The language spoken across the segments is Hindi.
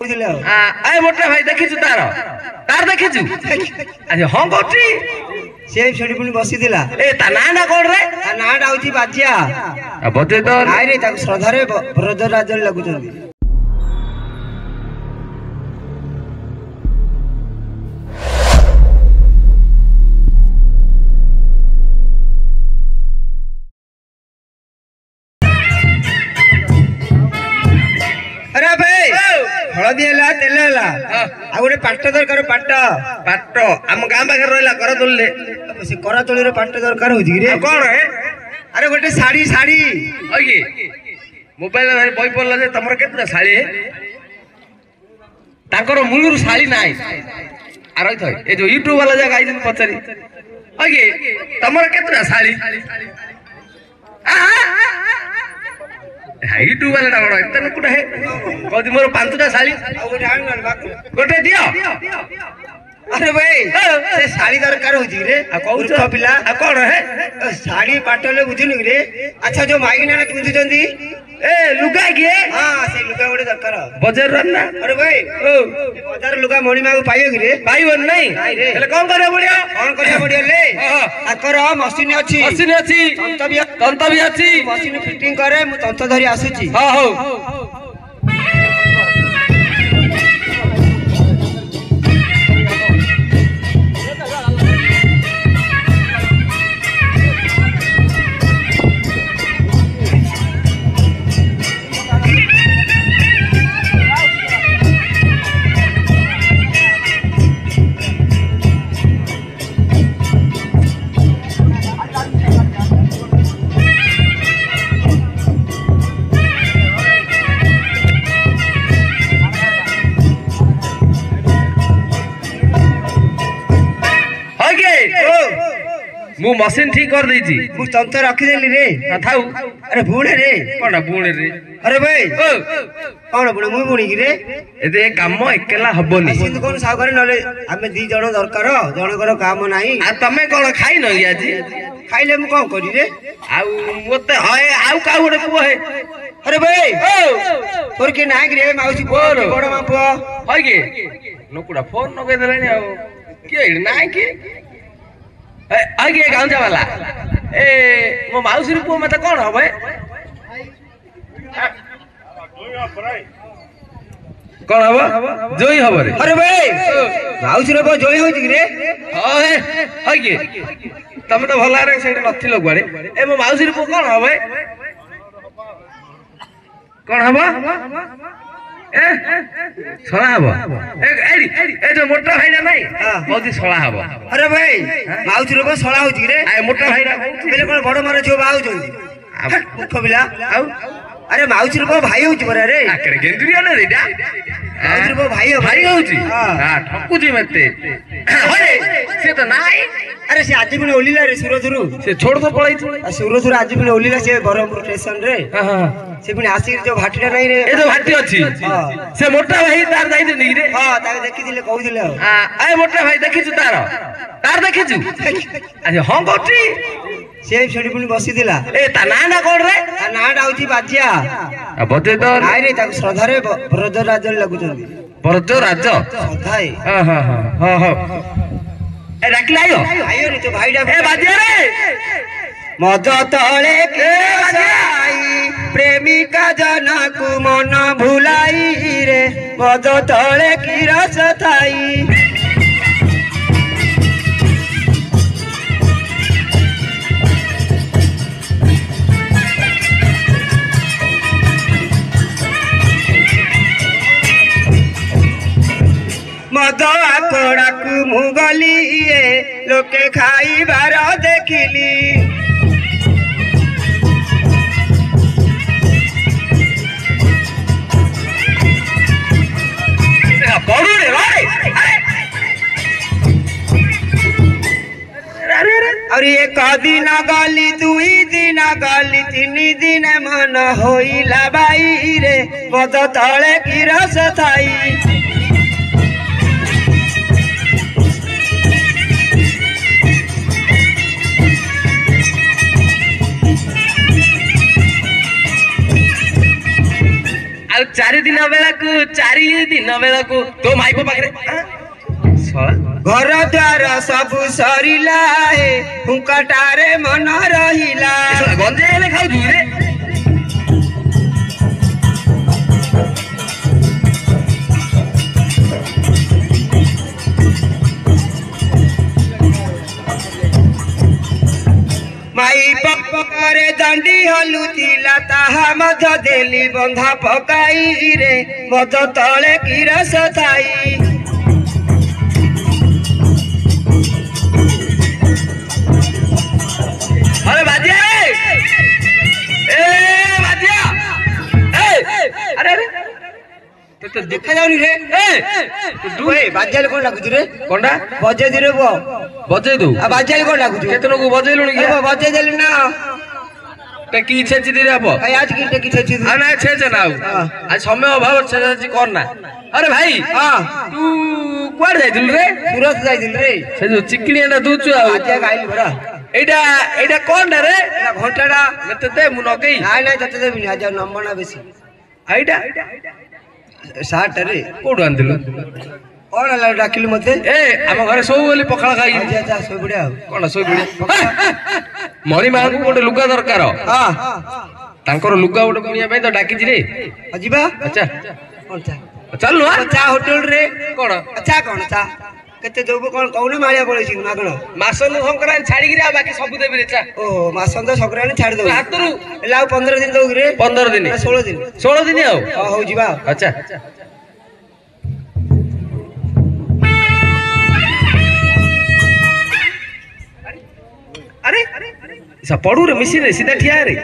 मोटा भाई देखी तार तार देखी अच्छा हाँ कौटी से सेठी पुनी बसी थिला ए ता ना कोन रे ता नाटा होची बाजिया बजे तो नाइ रे ताको श्रद्धारे ब्रजराज लागुचंदी। अरे भाई हलदी हला तेल हला आ गोटे पाट दरकार पाट पाट आम गाँ पाखे रहा कर तोले से करा तोली पाट दरकार हो कौन है अरे गोटे शाड़ी शाड़ी मोबाइल बही पड़ला जे तुम के शाड़ी तांकर मूलर शाड़ी ना आ रही ए जो यूट्यूब वाला जगह आई पचारि तुम के शाड़ी यूट्यूब वाला बड़ा इतना कुटा है कदी मोर 5टा शाड़ी गोटे दियो। अरे भाई से शाड़ी दरकार होजी रे आ कहू छ पिला आ कोन है शाड़ी पाटले बुझुनी रे अच्छा जो माइना पिंधु जंदी ए लुगा के हां से लुगा गोटे दरकार बाजार रन्ना। अरे भाई ओ बाजार लुगा मोणी मागु पाइयो कि रे पाइबन नहीं हेले कोन करे बढ़िया कोन करे बढ़िया ले आकर मशीन अछि तंत भी अछि मशीन फिटिंग करे मु तंत धरि आसुची हां हो मु मशीन ठीक कर दी थी मु तंत्र रखी देली रे थाउ अरे बुणे रे कोना बुणे रे अरे भाई कोन बुणे मु बुणी की रे एते काम एकला हबनी सिंध कोन सागरे नले हमें दी जण दरकार जणकर काम नाही आ तमे कोन खाइ न आज खाइले मु कोन करी रे आ मते हय आउ का गोटे पुओ है अरे भाई तोर के नाइ रे माउसी बोर बड़ मा पुओ हय के नकुडा फोन नगे देलानी आ के नाइ के आगे गाँव वाला ए मो माउसी पुओ मत कौन हम कौन हम जोई हम रे अरे भाई माउसी रे पुओ जोई होई रे के तमे तो भला रे सेठ नथिलो गुआड़े ए मो माउसी पुओ कौन हम कौन हम सला हबो ए जो मोटा भाई ना नहीं बहुत सला हबो। अरे भाई माउसी रे सला होजी रे आ मोटा भाई ना बेले कोन बड़ मारे जो बाउ जंदी मूर्ख बिला आउ अरे माउसी रे भाई होजी बरा रे आकरे गेंदुरिया ना रेडा माउसी रे भाई होजी हां ठकुजी मते अरे से तो नाइ अरे से आज भी ओलीला रे सूरजरु से छोड़ तो पळाई सूरजरु आज भी ओलीला से बरहमपुर स्टेशन रे हां से भी आसी जो भाटीटा नहीं रे ए जो भाटी अछि से मोटा भाई तार जाई दे रे हां ताके देखि दिले कहू दिले आ ए मोटा भाई देखि छु तार तार देखि छु अच्छा हां गोटी से सेठी पुनी बसी थिला ए ता ना कोन रे ता नाटा होची बाजिया बजे तो नाइ रे ताको श्रद्धारे ब्रजराज लागुचंदी ब्रजराज श्रद्धाई हां हां हां हां ए राखला आयो रे तो भाईडा ए बाजिया रे मद तले के साई प्रेमिका जनक मन भुलाई रे मद तले की रस थाई मद आकड़ा कु मुगली लोके खाइबार देखिली और एक दिन गली दुई दिन गली तीन दिन मन होइला बाई रे मद तले की रस थाई 4 दिन बेलाकू 4 दिन बेलाकू तो माइप पाखरे घर द्वार सब सरिला हे हुंकाटारे मन रहिला गंजे हेले खाउ रे माई पकरे दंडी हलुथिला ताहा मध देली बंधा पकाई रे मध तले की रस थाई अरे बाजिया ए बाजिया अरे अरे तो देखा जाउनी रे ओए बाजियाले कोन लागुछ रे कोंडा बजे दिरे बो बजे दू आ बाजियाले कोन लागुछ केतनो को बजेलुनी ए बजे देली ना ते की छेची दिरे आप आज की टे की छेची आ ना छेचे ना आज समय अभाव छेची कोन ना अरे भाई हां तू कोड जाइदिल रे सूरत जाइदिल रे से जो चिकनियाडा दूचु आ आज्या गाइल भरा एडा एडा कोन रे एला घोटाडा मते दे मु नकई नाइ नाइ तते देबी आज नंबर ना बेसी आइडा 60 रे कोड आंदिलु कोन ला डाकिलु मते ए हम घरे सो बोली पखाळ खाई आज्या जा सोय बडा कोन सोय बडी मणि मा को गोटे लुगा दरकार हां तांकर लुगा गोटे कुनिया पे तो डाकी रे अजीबा अच्छा कोन चा चल नो चा होटल रे कोन अच्छा कोन चा केते देबो कोन कौने मारिया पड़ेछि मागण मासन संक्रांति छाड़ी गिरा बाकी सब देबे रे चा ओ मासन तो संक्रांति छाड़ दो हातरू एला 15 दिन दो रे 15 दिन 16 दिन 16 दिन आओ हां हो जीवा अच्छा अरे ऐसा पड़ू रे मिसी रे सीधा ठिया रे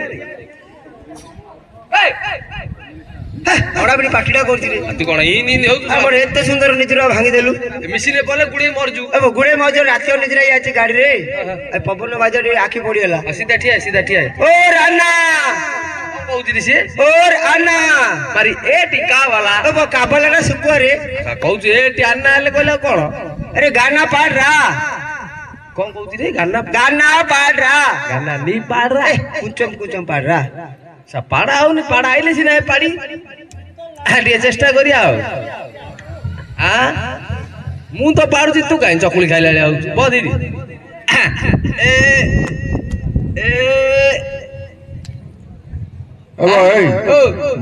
बड़ा बड़ी पार्टीटा करती रे तू कोन इन इन हो हमर एते सुंदर निद्रा भांगी देलु मिसी रे बोले गुडे मरजू अब गुडे मजर रातियो निद्रा आछि गाड़ी रे ए पवन बाजार रे आखी पड़ीला सीधा ठिया ओ राना कहू से और आना मारी ए टिका वाला अब काबला ना सुकुआ रे कहू ए टियाना ले कहले कोन अरे गाना पाड़ रा कौन कहू रे गाना पाड़ रा गाना नी पाड़ रा कुचम पाड़ रा सा पाड़ा आउ नी पाड़ा आइले सिना पाड़ी आलिए चेष्टा करिया आ मु तो पाड़ू तू काई चकुली खाइला आउ बदी ए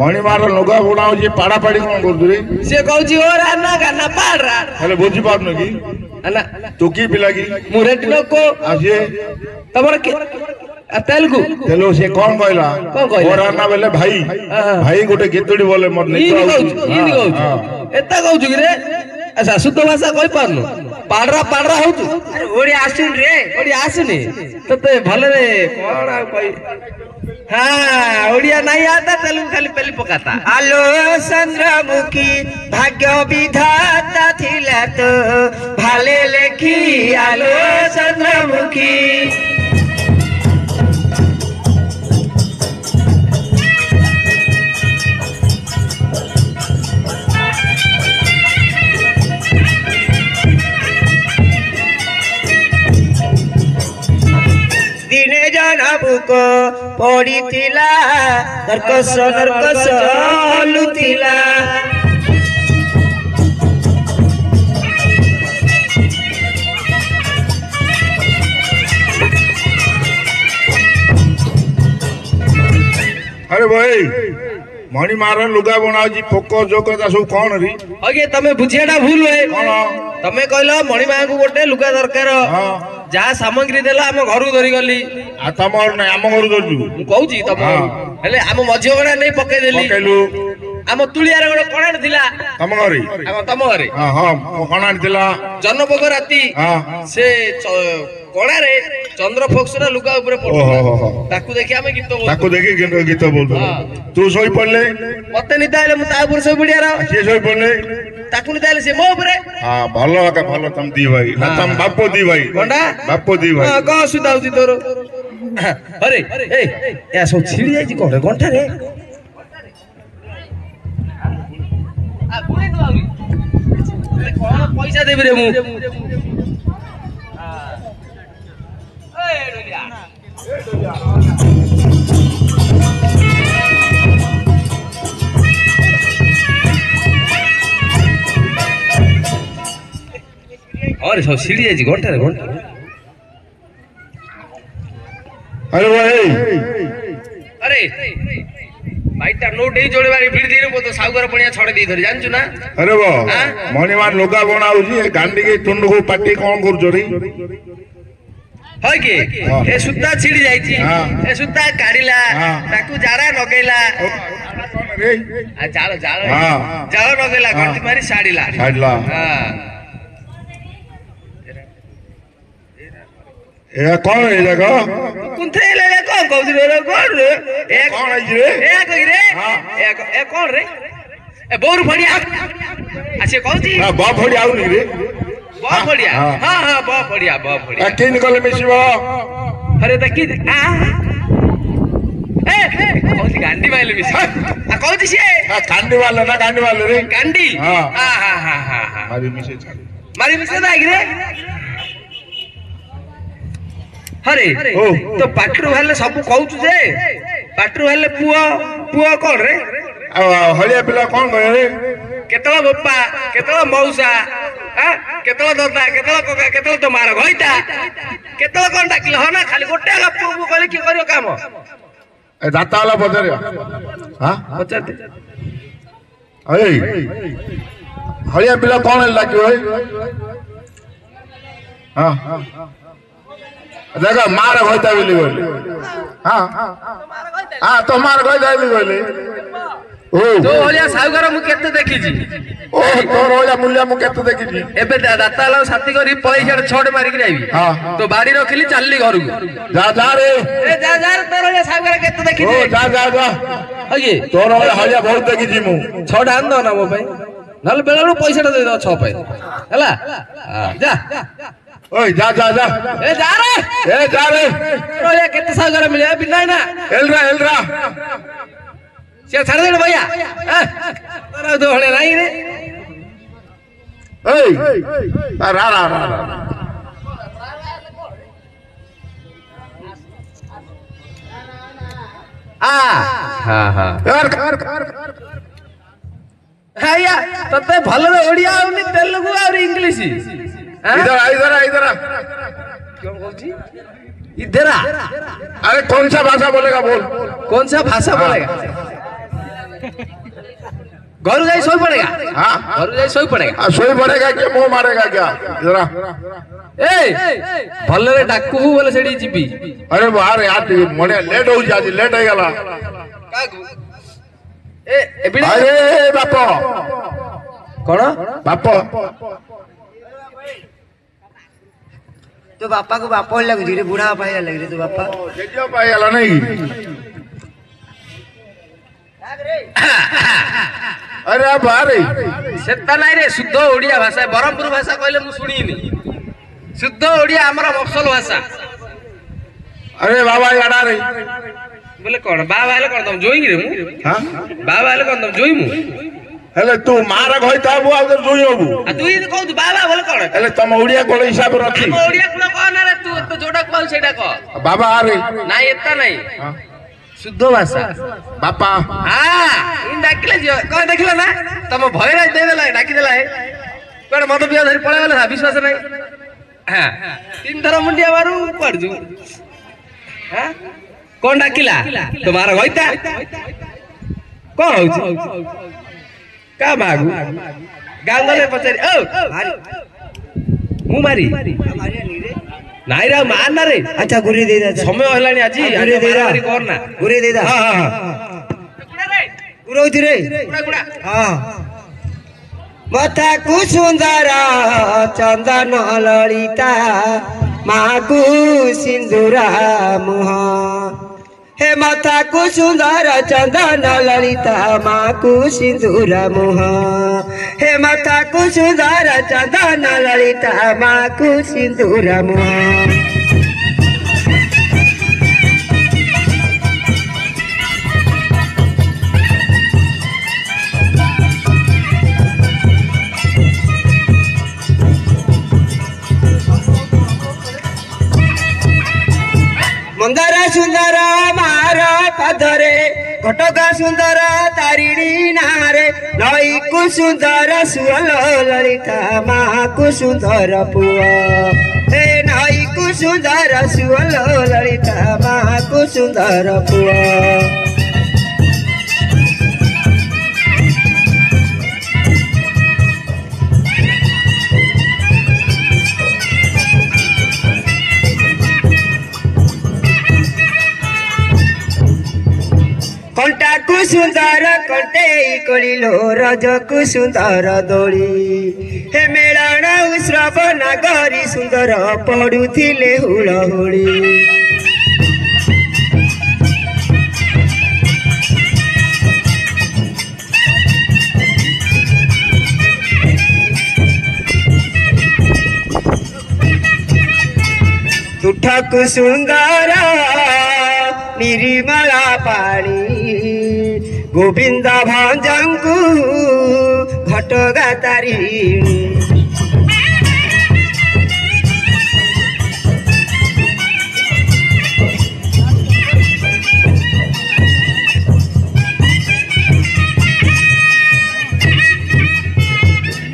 मणिमार लुगा बुणाऊ जे पाड़ा पाड़ी कोन करदु रे से कहू ओ राना गाना पाड़ रा हेले बुझी पार न की अना तू की पिला की मु रेट नको आजे तमर के तेलुगु तेलो से कौन कहला और आना बेले भाई भाई गोटे गीतडी बोले मत नहीं कहू एता कहू कि रे अच्छा शुद्ध भाषा कहि पारनु पाड़रा हो तू अरे ओडी आसुन रे ओडी आसुनी तते भले रे कोन आ कहि हां ओडिया नहीं आता तेलुगु खाली पेली पकाता आलो चंद्रमुखी भाग्य विधाता थिला तो भाले लेखी आलो चंद्रमुखी दिने जनबुको पड़ीथिला नरकस लुथिला अरे भाई मणिमार लुगा बनाऊ जी पोक जो कथा सब कौन री ओके तमे बुझियाडा भूल है कौन तमे कहलो मणिमा को गोटे लुगा दरकार जहा सामग्री देला हम घर धरी गली आ तमर नै हम घर दजु मु कहूची तम हेले हम मझियो गणा नै पके देली पकेलु हम तुलियार गोटे कणाण थिला तम घरे हम तम घरे हां हां कणाण थिला जन्मभोग राती हां से कणारे चंद्र फोक्सरा लुगा ऊपर पड़ला ताकू देखि हम गीत बोल ताकू देखि गीत बोल तू सोई पड़ले मते निदा हेले मु ता ऊपर सोई पड़िया रा के सोई पड़ले ताकू निदा हेले से मो ऊपर हां भलो का भलो तुम दी भाई ना तुम बापो दी भाई कोंडा बापो दी भाई हां को सुदा होती तोर अरे ए या सो छिड़ी जाई कोन गंठा रे आ बुई नु आउरी कोन पैसा देबी रे मु हां ए डोलिया अरे सब सीढ़ी जाइए घंटा घंटा अरे भाई अरे भाईटा नोट ही जोड़े बारी भीड़ दीरे वो तो साउगर पणिया छोड़ दी धर जानछु ना अरे वो मणिमान लोगा बनाउजी गांडी के तुंड को पाटी कोन कर जोरी है के ए सुत्ता छिड़ी जाई छी ए सुत्ता काढिला ताकू जाड़ा नगेला रे आ जालो जालो जालो नगेला घंटी मारी साडीला हां ए कौन है जगह कुंथे ले कौन कहू रे कौन रे ए कौन है रे ए कही रे ए कौन रे ए बोर फड़िया अच्छे कहू छी हां बा फड़िया आउ नी रे बा फड़िया हां हां बा फड़िया किन गले मिसिबो अरे त की आ ए कहू गांडी माइले मिस आ कहू छी से गांडी वाले रे गांडी हां हां हां हां हां मारी मिसे ना रे अरे तो पाटरू हेले सब कहू जे पाटरू हेले पुआ कोन रे हलिया पिला कोन गए रे केतला बप्पा केतला मौसा हां केतला दादा केतला कोका केतला तो मार गइता केतला कोन डाकिल हो ना खाली गोटे का पुआ कहले की करियो काम ए दाता वाला बदरिया हां पचाते ए हलिया पिला कोन लागियो है हां देखा मार होता बोली बोले हाँ हाँ तो मार होता बोले ओ तो होलिया साउगर मु केते देखि जी ओ तोर होलिया मूल्य मु केते देखि जी एबे दाता ला साथी करी पैसा छोड़ मारी के जाबी हां तो बाड़ी रखली चलली घर जा रे ए जा तोर होलिया साउगर केते देखि ओ जा अगे तोर होलिया बहुत देखि जी मु छोड़ आन दो ना मो भाई नल बेलालू पैसा दे दो 6 पे हला जा ओए जा ए जा रे रोया केते सागर मिले बिना ना एलरा से छाड़ दे भैया तोरा दोहले नहीं रे ए रा हां हाया तते भलो रे ओडिया आउनी तेलुगु और इंग्लिश इधर क्यों कहूची इधर आ अरे कौन सा भाषा बोलेगा बोल कौन सा भाषा बोलेगा घर जाई सोई पड़ेगा हाँ घर जाई सोई पड़ेगा सोई पड़ेगा क्या मुंह मारेगा क्या जरा ए भलो रे डाकू बोले सेडी जीबी अरे बाहर यार मने लेट हो जा लेट हो गला ए बिड़ा अरे बापो कोन बापो तो बापा को बापा लग रे बूढ़ा पाया लग रे तो बापा जेजो पाया नहीं अरे बारे सेता नाही रे शुद्ध ओडिया भाषा बरहमपुर भाषा कहले मु सुनिनी शुद्ध ओडिया हमरा मफसल भाषा अरे बाबा याडा रे बोले कोन बाबा हेले कोन तुम जोई रे मु हां बाबा हेले कोन तुम जोई मु हेले तू मार गइता बु आ जोई होबु आ तू इन कहू बाबा बोले कोन हेले तुम ओडिया कोन हिसाब रखी हम ओडिया कोन कोन रे तू तो जोडा कहू सेटा कह बाबा अरे नाही एता नाही हां शुद्ध भाषा बापा हां इन डाकिले जो कोन देखला ना तुम भय रे दे देला डाकी देला है कोन मत बिया धरि पळे वाला विश्वास नाही हां तीन थरा मुंडिया मारू पड़ जू हां कौन डाकिला तुम्हारा गइता कौन होउची का मागू गांगले पचारी ओ मु मारी नाही रे मान ना रे अच्छा गुरी दे दे समय होलानी आजी गुरी दे दा करना गुरी दे दा हां हां गुरोती रे गुड़ा हां मथा कुसुंदरा चंदन ललिता मागु सिंदूरा मुह हे माता कुसुंदर चंदन ललिता माकु सिंदूर मुह हे माता कुसुंदर चंदन ललिता माकु सिंदूर मुह मंदर सुंदर मार पद ଧରେ କଟକା ସୁନ୍ଦର ତାରିଣୀ ନାରେ ନଈକୁ ସୁନ୍ଦର ସୁଅଲ ଲଳିତା ମାକୁ ସୁନ୍ଦର ପୁଅ ଏ ନଈକୁ ସୁନ୍ଦର ସୁଅଲ ଲଳିତା ମାକୁ ସୁନ୍ଦର ପୁଅ कंटाकु सुंदर कंटेई कोलिलो रजकु सुंदर दोली हे मेळण श्रवण गरी सुंदर पडुथिले हुळहुळी तुठकु सुंदर निर्मला पाणी गोविंद भंजंकु घटगा तारिणी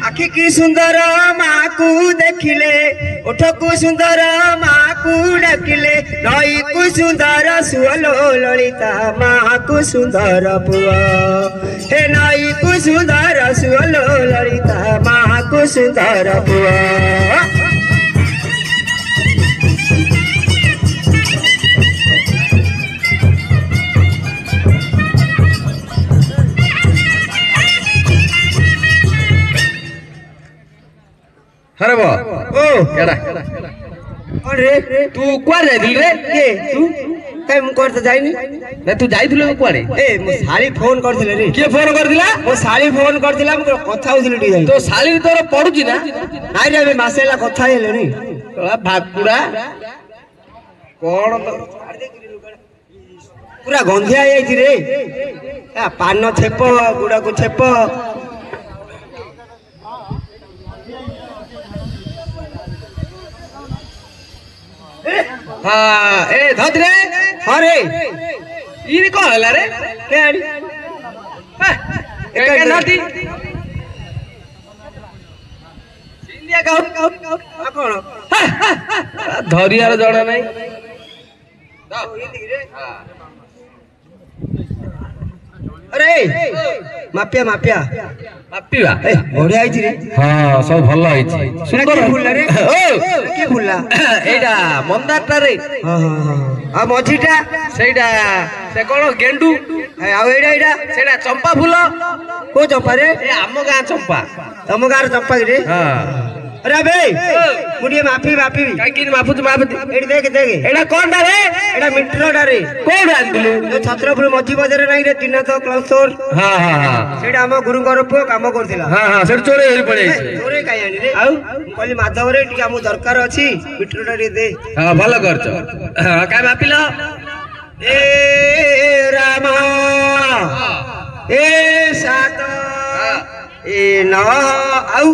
आखि की सुंदर माँ को देखिले ओठ को सुंदर माँ को डाकिले नई को सुंदर सुअलो ललिता माँ को सुंदर पुआ हे नई को सुंदर सुअलो ललिता माँ को सुंदर पुआ अरे बा ओ केडा अरे तू कुआ जाइदिल रे के तू काई मु करते जाइनी ना तू जाइदिल कुआडे ए मो साली फोन करथिले रे के फोन करदिला मो साली फोन करथिला मु कथा होथिले टी जाई तो साली तोर पडुची ना नाइ रे मासेला कथा हेले नी तोला भाकुड़ा कोन पूरा गंधिया जाई रे आ पान छेप गुडा को छेप हाँ ए धदरे अरे इनी को हला रे के आड़ी के नाटी इंडिया का कोन धरियार जणा नाही अरे मापिया मापिया मापिवा ए बढ़िया आइछि रे हां सब भलो आइछि सुंदर फुल्ला रे ओ के फुल्ला एडा मंदारटा रे हां हां हां आ मझीटा सेडा से कोन गेंडू आ एडा एडा सेडा चंपा फूल को चंपा रे ए आम गां चंपा तम गार चंपा रे हां अरे बे मुडिए माफी माफी काई कि माफुज माफुज एडी देख देख एडा कोनडा रे एडा मिट्रोडा रे कोड आंदिलु जो छत्रपुर मझी बाजार नाही रे तीन तो क्लास 4 हां हां हां सेडा हम गुरुंगर पुओ काम करथिला हां हां सेड चोरे हेरि पड़े चोरे काई आनी रे आउ कहली माधव रे टी हमु दरकार अछि मिट्रोडा रे दे हां भलो करछ हां काय मापिलो ए रामा ए सात ए न आउ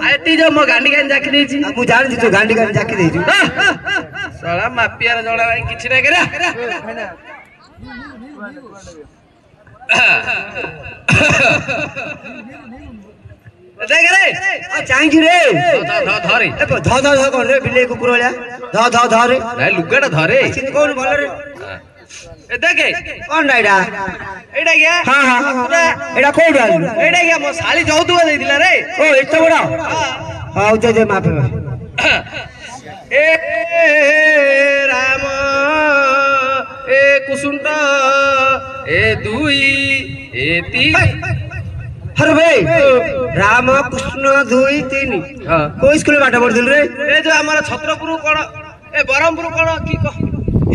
आटी जो मो गांडी गान जाखि देछि मु जान छी तो गांडी गांडी जाके देछु साला मापियार जणा भाई किछि नै करे देख रे आ चाहि छी रे धरे ध ध ध कोन रे बिले कुकुर वाला ध ध ध रे नै लुगाटा धरे सिन कोन भल रे ए देखे कोन डाइडा एडा गया हां हां एडा कोड आलु एडा गया मो साली जौतुआ देदिला रे ओ एतो बडा हां उते दे माफे ए राम ए कुसुंट ए दुई ए तीन हर भाई राम कृष्ण दुई तीन हां को स्कूल पाठ पढिल रे ए जो हमर छत्रपुर कोन ए बरमपुर कोन की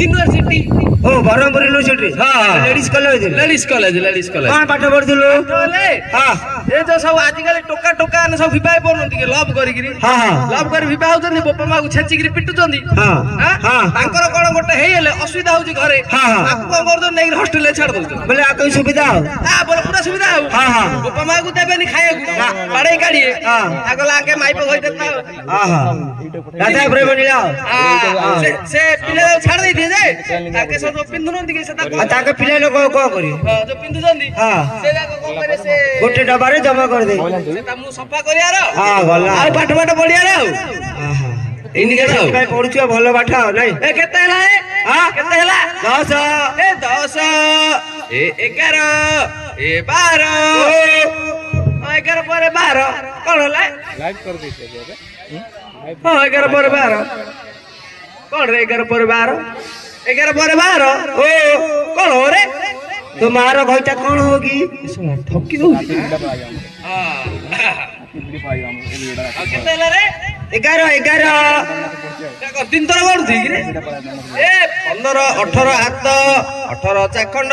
यूनिवर्सिटी ओ बरमपुर यूनिवर्सिटी हां लेडीज कॉलेज लेडीज कॉलेज कोन पाठ पढिल बोले हां ए जो सब आज काल टोका टोका ने सब विवाह बनती के लव करी गिरी हां हां लव कर विवाह होतनी बापा मां को छेची गिरी पिटुचंदी हां हां तांकर कोन गोटे हेले असुविधा होची घरे हां हां ताकू कोन कर दो नै हॉस्टल ले छाड़ दो बोले आ कोई सुविधा हो आ बोले पूरा सुविधा हो हां हां बापा मां को देबेनी खाए को पढ़ाई काढिए हां आगला के माई पे होई देता हां हां राधा प्रेम नीला से पिले छाड़ देती ପିନ୍ଧିବେ ଯେ ତାକେ ସବୁ ପିନ୍ଧୁନନ୍ତି କି ସେଟା ଆଉ ତାଙ୍କ ପିଲା ଲୋକ କଣ କରିବେ? ଯୋଉ ପିନ୍ଧୁଛନ୍ତି ହଁ ସେ ଯାକ କଣ କରିବେ ସେ ଗୋଟେ ଡବାରେ ଜମା କରିଦେ। ସେଟା ମୁଁ ସଫା କରିବାର ହଁ ଗଲା ଆଉ ପାଠ ପଢିବାର ଆଉ ଏଇନି କେତେ ଆଉ ସେଥିପାଇଁ ପଢୁଛୁ ଭଲ ପାଠ ଆଉ ନାଇଁ। ଏ କେତେ ହେଲା କେତେ ହେଲା 10 ଏ 10 ଏ 11 ଏ 12 11 ପରେ 12 କଣ ହେଲା ଲାଇଭ କରି ଦେଇଛ ଏବେ ହଁ 11 ପରେ 12 କଣ ରେ 11 ପରେ 12 11 ପରେ 12 ଓ କଣ ରେ तो मारो घइटा कौन होगी ठकी दउची केते होला रे 11 तीन थर बढुथि कि रे ए 15 18 हाथ 18 चाखंड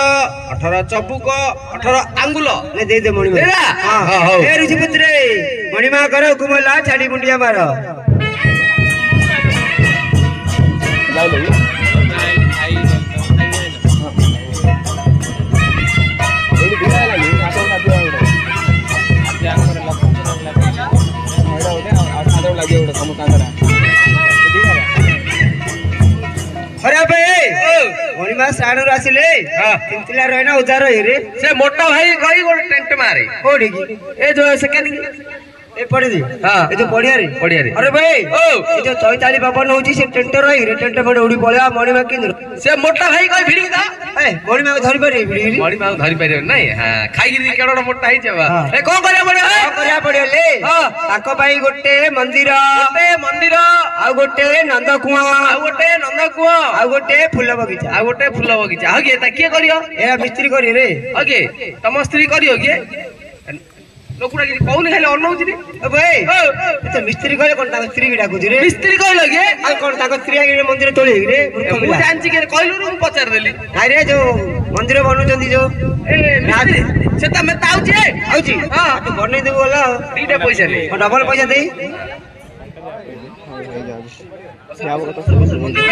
18 चबुक 18 आंगुल ले दे दे मणिमा हां हां ए ऋषिपुत्र मणिमा करो कुमला छाडी मुंडिया मारो अरे बे मणिमा साडू आसिले तिंतला रहना उधार रे से मोटा भाई गई गोटे टेंट मारे कोडी ए जो सेकेंड ए पड़े दी हां ए जो पड़िया रे अरे भाई ओ ए जो 44 पवन होची से टेंट रही रे टेंट पड़े उडी पळा मणिमा केंद्र से मोटा भाई गई भिड़ी दा ए मणिमा को धरि पारे भिड़ी मणिमा को धरि पारे नहीं हां खाई गिरी केडो मोटा है जबा ए कोन करिया पड़े कोन करिया पड़े ले हां ताको भाई गोटे मंदिर आ गोटे नंद कुआ आ गोटे फूल बगीचा हां के ता के करियो ए मिस्त्री करी रे ओके तम स्त्री करियो के लोकुडा कि कहूनी खाली अनौची रे ए भाई तो मिस्त्री कहले कोन ताको स्त्री डाकु रे मिस्त्री कहलो के आ कोन ताको स्त्री आगे मंदिर तोली रे मु जानची के कहलु नु पचार देली अरे जो मंदिर बनउचंदी जो ए मिस्त्री से त में ताउची आउची हां तू बनई देबो वाला दीटा पैसा ले डबल पैसा देई मंदिर